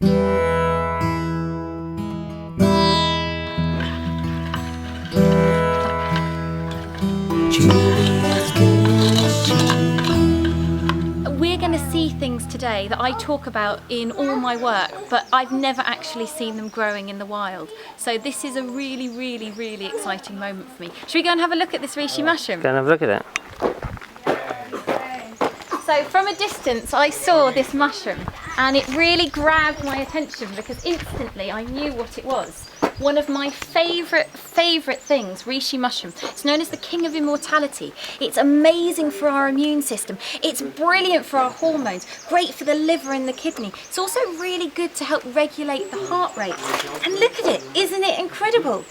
We're going to see things today that I talk about in all my work, but I've never actually seen them growing in the wild. So this is a really, really, really exciting moment for me. Should we go and have a look at this Rishi mushroom? Go and have a look at it. So from a distance I saw this mushroom and it really grabbed my attention because instantly I knew what it was. One of my favourite things, Rishi mushroom. It's known as the king of immortality. It's amazing for our immune system. It's brilliant for our hormones, great for the liver and the kidney. It's also really good to help regulate the heart rate. And look at it, isn't it incredible?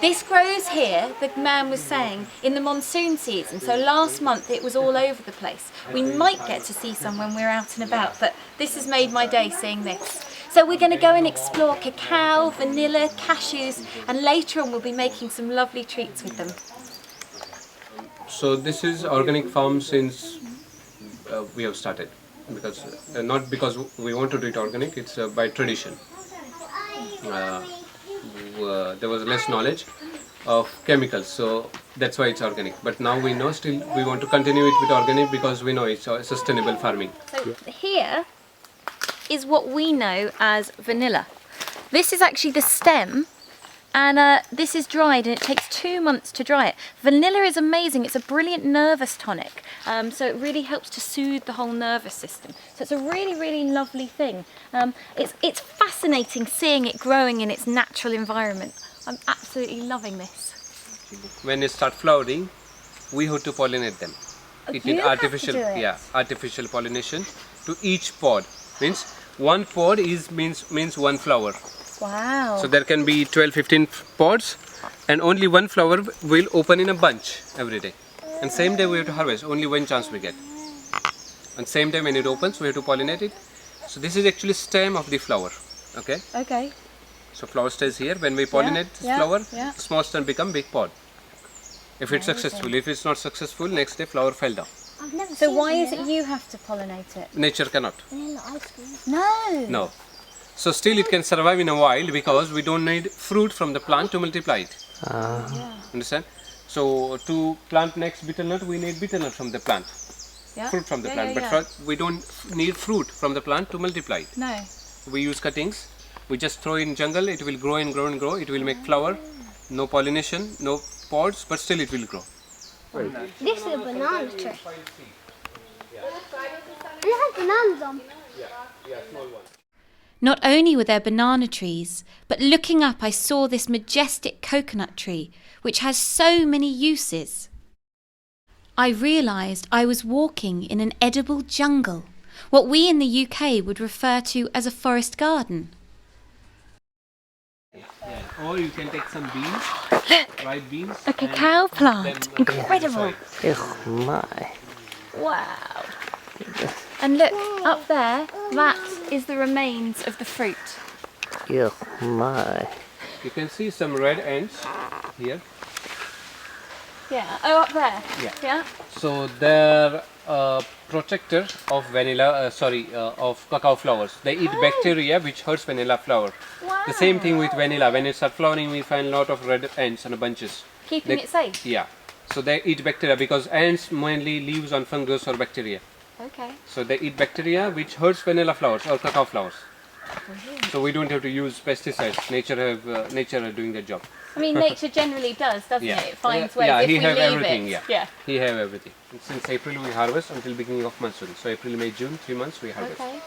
This grows here, the man was saying, in the monsoon season. So last month it was all over the place. We might get to see some when we're out and about, but this has made my day seeing this. So we're going to go and explore cacao, vanilla, cashews, and later on we'll be making some lovely treats with them. So this is organic farm since we have started, because not because we want to do it organic, it's by tradition. There was less knowledge of chemicals, so that's why it's organic. But now we know, still we want to continue it with organic because we know it's sustainable farming. So here is what we know as vanilla. This is actually the stem, and this is dried and it takes 2 months to dry it. Vanilla is amazing, it's a brilliant nervous tonic, so it really helps to soothe the whole nervous system. So it's a really, really lovely thing. It's fascinating seeing it growing in its natural environment. I'm absolutely loving this. When they start flowering, we have to pollinate them. It You needs have to artificial, do it? artificial pollination to each pod. Means one pod means one flower. Wow. So there can be 12-15 pods, and only one flower will open in a bunch every day. And same day we have to harvest, only one chance we get. And same time when it opens, we have to pollinate it. So this is actually stem of the flower. Okay. Okay. So flower stays here. When we pollinate this flower, small stem become big pod. If it's successful, if it's not successful, next day flower fell down. So why is it you have to pollinate it? Nature cannot. No. No. So still it can survive in a wild because we don't need fruit from the plant to multiply it. Understand? So to plant next betel nut, we need betel nut from the plant. Yeah. Fruit from the plant. But we don't need fruit from the plant to multiply it. No. We use cuttings. We just throw in jungle. It will grow and grow and grow. It will make flower. No pollination, no pods, but still it will grow. This is a banana tree. It has bananas on. Yeah, small one. Not only were there banana trees, but looking up I saw this majestic coconut tree, which has so many uses. I realised I was walking in an edible jungle, what we in the UK would refer to as a forest garden. Yeah. Or you can take some beans, dried beans. A cacao plant, then incredible. Oh my. Wow. And look, up there, that is the remains of the fruit. Oh my. You can see some red ants here. Yeah, oh up there. Yeah. So they're protector of of cacao flowers. They eat bacteria which hurts vanilla flower. Wow. The same thing with vanilla. When it starts flowering, we find a lot of red ants and bunches. Keeping it safe? Yeah. So they eat bacteria because ants mainly lives on fungus or bacteria. Okay. So they eat bacteria which hurts vanilla flowers or cacao flowers. So we don't have to use pesticides. Nature are doing their job. I mean, nature generally does, doesn't it? It finds ways yeah, if he we have leave everything. it. Yeah. He have everything. Since April we harvest until beginning of monsoon. So April, May, June, 3 months we harvest. Okay.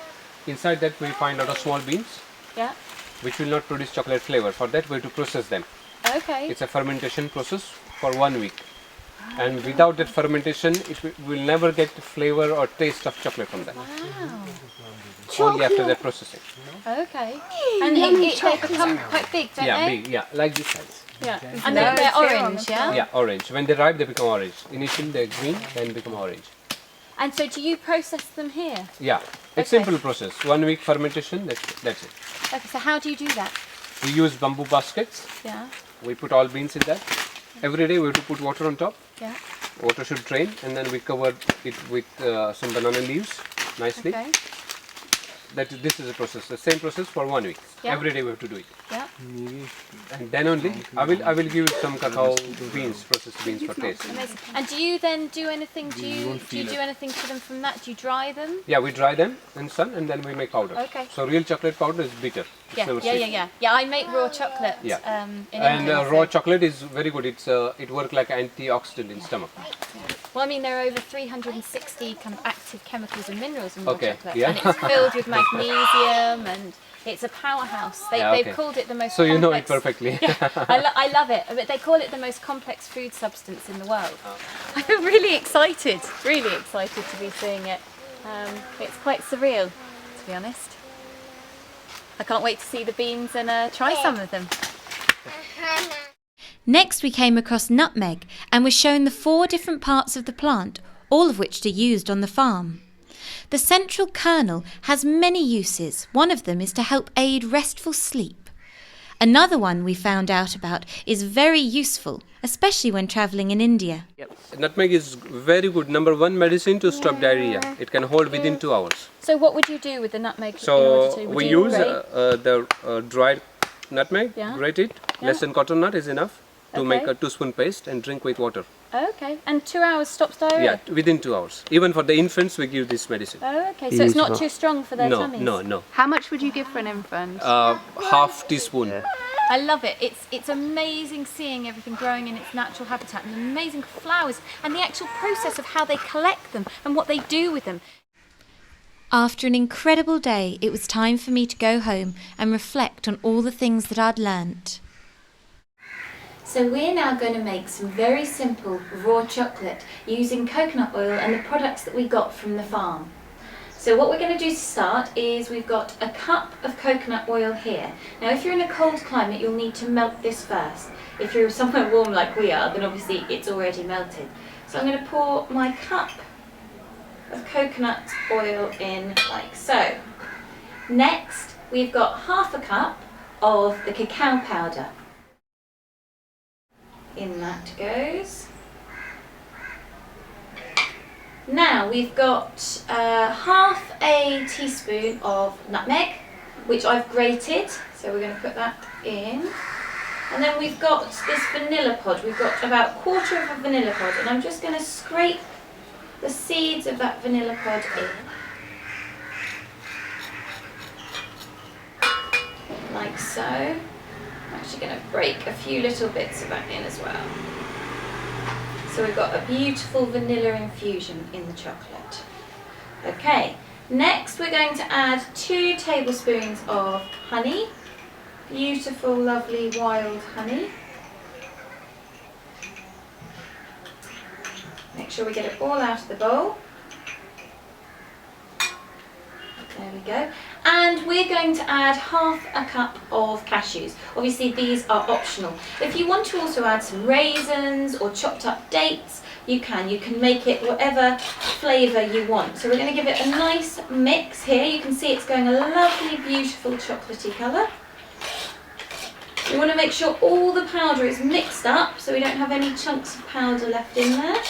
Inside that we find a lot of small beans, Yeah. which will not produce chocolate flavor. For that we have to process them. Okay. It's a fermentation process for 1 week. And without that fermentation, will never get the flavor or taste of chocolate from that. Wow. Only after that processing. Okay. And they become quite big, don't Yeah, they? big. Yeah, like this size. Yeah. And they're orange, yeah? Yeah, orange. When they ripe, they become orange. Initially they're green, then become orange. And so do you process them here? Yeah, it's Okay. simple process. 1 week fermentation. That's it. Okay, so how do you do that? We use bamboo baskets. Yeah. We put all beans in that. Every day we have to put water on top. Yeah. Water should drain, and then we cover it with some banana leaves nicely. Okay. this is a process. The same process for 1 week. Yeah. Every day we have to do it. Yeah. And then only I will give you some cacao beans, processed beans for taste. Amazing. And do you then do anything? Do you do anything to them from that? Do you dry them? Yeah, we dry them in sun and then we make powder. Okay. So real chocolate powder is bitter. It's Yeah, never yeah, sweet. yeah, yeah. Yeah, I make raw chocolate. Yeah. In And India, raw so- chocolate is very good. It works like antioxidant in stomach. Well, I mean, there are over 360 kind of active chemicals and minerals in raw Okay, chocolate, yeah. and it's filled with magnesium, and it's a powerhouse. Yeah, They've okay. called it the most. So you know complex, it perfectly. I love it, but they call it the most complex food substance in the world. I'm really excited to be seeing it. It's quite surreal, to be honest. I can't wait to see the beans and try some of them. Next we came across nutmeg and were shown the 4 different parts of the plant, all of which are used on the farm. The central kernel has many uses. One of them is to help aid restful sleep. Another one we found out about is very useful, especially when travelling in India. Nutmeg is very good. Number 1 medicine to stop diarrhea. It can hold within 2 hours. So what would you do with the nutmeg? So we use the dried nutmeg, Yeah. grate it. Yeah. Less than quarter nut is enough to Okay. make a 2-spoon paste and drink with water. Oh, okay. And 2 hours stops diarrhea? Yeah, within 2 hours. Even for the infants, we give this medicine. Oh, okay. So it's not too strong for their No, tummies? no. How much would you give for an infant? Half teaspoon. I love it. It's amazing seeing everything growing in its natural habitat and the amazing flowers and the actual process of how they collect them and what they do with them. After an incredible day, it was time for me to go home and reflect on all the things that I'd learnt. So we're now going to make some very simple raw chocolate using coconut oil and the products that we got from the farm. So what we're going to do to start is we've got a cup of coconut oil here. Now if you're in a cold climate you'll need to melt this first. If you're somewhere warm like we are then obviously it's already melted. So I'm going to pour my cup of coconut oil in like so. Next we've got half a cup of the cacao powder. In that goes. Now we've got half a teaspoon of nutmeg, which I've grated, so we're going to put that in. And then we've got this vanilla pod. We've got about 1/4 of a vanilla pod, and I'm just going to scrape the seeds of that vanilla pod in. Like so. I'm actually going to break a few little bits of that in as well. So we've got a beautiful vanilla infusion in the chocolate. Okay, next we're going to add 2 tablespoons of honey. Beautiful, lovely wild honey. Make sure we get it all out of the bowl. There we go. And we're going to add half a cup of cashews. Obviously these are optional. If you want to also add some raisins or chopped up dates, you can. You can make it whatever flavour you want. So we're going to give it a nice mix here. You can see it's going a lovely, beautiful chocolatey colour. We want to make sure all the powder is mixed up so we don't have any chunks of powder left in there.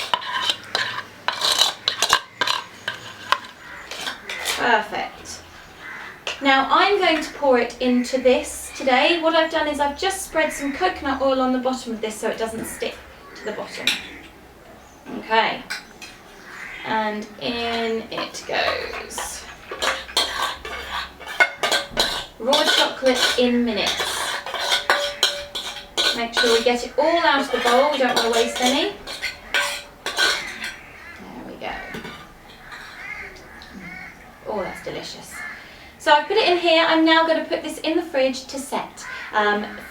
Perfect. Now I'm going to pour it into this today. What I've done is I've just spread some coconut oil on the bottom of this so it doesn't stick to the bottom. Okay. And in it goes. Raw chocolate in minutes. Make sure we get it all out of the bowl, we don't want to waste any. There we go. Oh, that's delicious. So I've put it in here. I'm now going to put this in the fridge to set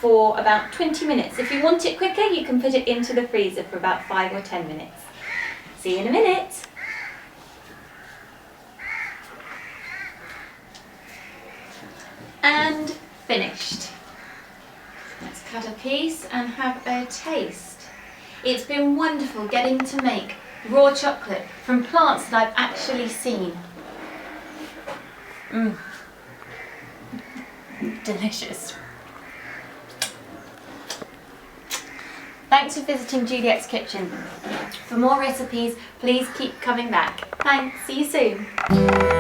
for about 20 minutes. If you want it quicker, you can put it into the freezer for about 5 or 10 minutes. See you in a minute. And finished. Let's cut a piece and have a taste. It's been wonderful getting to make raw chocolate from plants that I've actually seen. Delicious. Thanks for visiting Juliette's kitchen. For more recipes, please keep coming back. Thanks, see you soon.